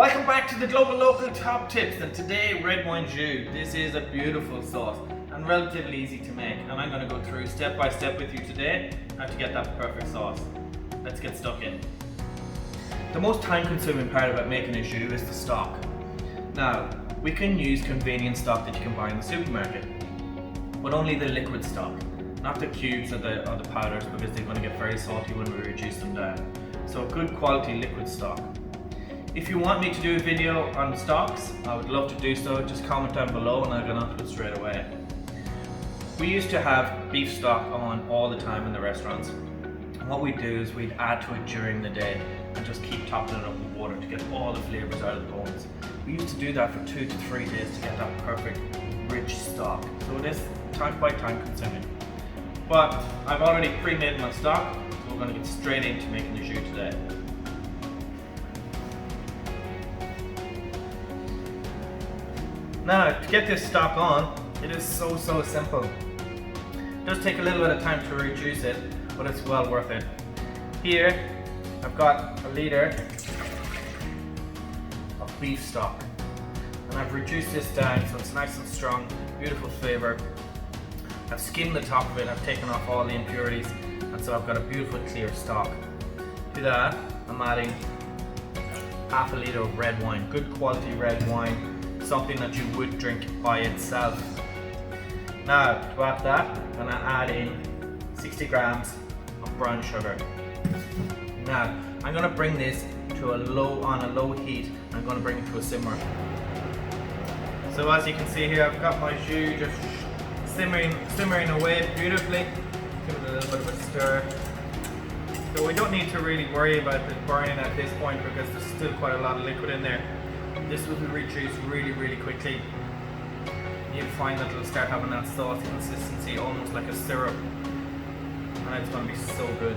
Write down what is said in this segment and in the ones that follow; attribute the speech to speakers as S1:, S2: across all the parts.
S1: Welcome back to the Global Local Top Tips, and today red wine jus. This is a beautiful sauce and relatively easy to make, and I'm going to go through step by step with you today how to get that perfect sauce. Let's get stuck in. The most time consuming part about making a jus is the stock. Now, we can use convenient stock that you can buy in the supermarket, but only the liquid stock, not the cubes or the powders, because they're going to get very salty when we reduce them down. So good quality liquid stock. If you want me to do a video on stocks, I would love to do so. Just comment down below and I'll get onto it straight away. We used to have beef stock on all the time in the restaurants. And what we'd do is we'd add to it during the day and just keep topping it up with water to get all the flavours out of the bones. We used to do that for 2 to 3 days to get that perfect rich stock. So it is time by time consuming. But I've already pre-made my stock, so we're going to get straight into making the jus today. Now, to get this stock on, it is so simple. It does take a little bit of time to reduce it, but it's well worth it. Here, I've got a litre of beef stock, and I've reduced this down so it's nice and strong, beautiful flavour. I've skimmed the top of it, I've taken off all the impurities, and so I've got a beautiful clear stock. To that, I'm adding half a litre of red wine, good quality red wine, something that you would drink by itself. Now, to add that, I'm going to add in 60 grams of brown sugar. Now, I'm going to bring this to on a low heat. I'm going to bring it to a simmer. So as you can see here, I've got my jus just simmering away beautifully. Give it a little bit of a stir. So we don't need to really worry about it burning at this point because there's still quite a lot of liquid in there. This will be reduced really quickly. You'll find that it'll start having that sauce consistency, almost like a syrup, and it's going to be so good.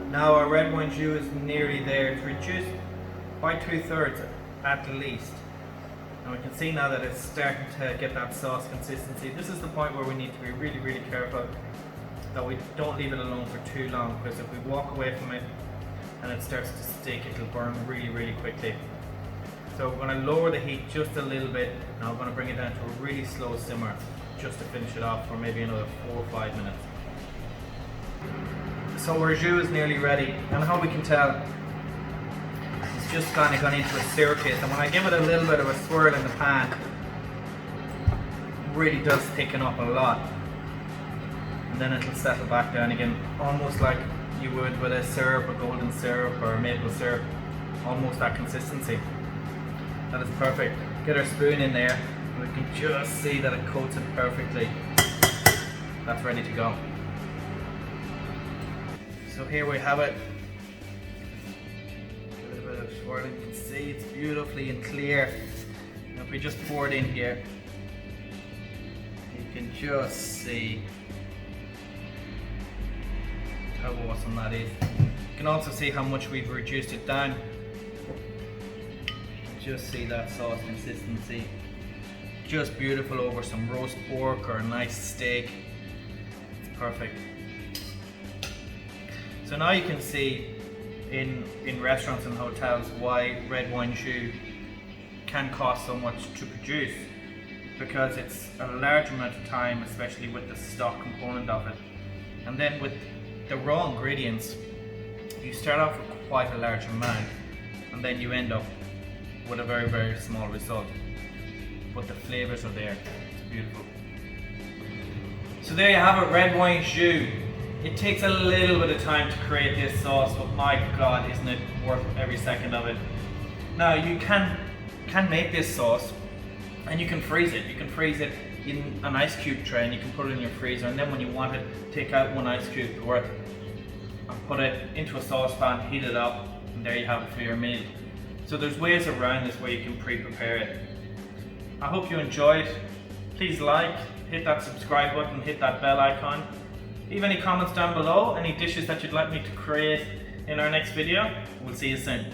S1: Now our red wine jus is nearly there. It's reduced by 2/3 at least. And we can see now that it's starting to get that sauce consistency. This is the point where we need to be really careful that we don't leave it alone for too long, because if we walk away from it and it starts to stick, it'll burn really quickly. So we're going to lower the heat just a little bit. Now we're going to bring it down to a really slow simmer just to finish it off for maybe another 4 or 5 minutes. So our jus is nearly ready, and how we can tell, it's just kind of gone into a staircase, and when I give it a little bit of a swirl in the pan, it really does thicken up a lot. And then it'll settle back down again, almost like you would with a syrup, a golden syrup or a maple syrup, almost that consistency. That is perfect. Get our spoon in there, and we can just see that it coats it perfectly. That's ready to go. So here we have it. A little bit of swirling, you can see it's beautifully and clear. And if we just pour it in here, you can just see how awesome that is. You can also see how much we've reduced it down. Just see that sauce consistency. Just beautiful over some roast pork or a nice steak. It's perfect. So now you can see in restaurants and hotels why red wine jus can cost so much to produce, because it's a large amount of time, especially with the stock component of it. And then with the raw ingredients, you start off with quite a large amount, and then you end up with a very small result. But the flavours are there. It's beautiful. So there you have it, red wine jus. It takes a little bit of time to create this sauce, but my God, isn't it worth every second of it. Now you can make this sauce, and you can freeze it. You can freeze it in an ice cube tray, and you can put it in your freezer, and then when you want it, take out 1 ice cube worth and put it into a saucepan, heat it up, and there you have it for your meal. So there's ways around this where you can pre-prepare it. I hope you enjoyed. Please like, hit that subscribe button, hit that bell icon. Leave any comments down below, any dishes that you'd like me to create in our next video. We'll see you soon.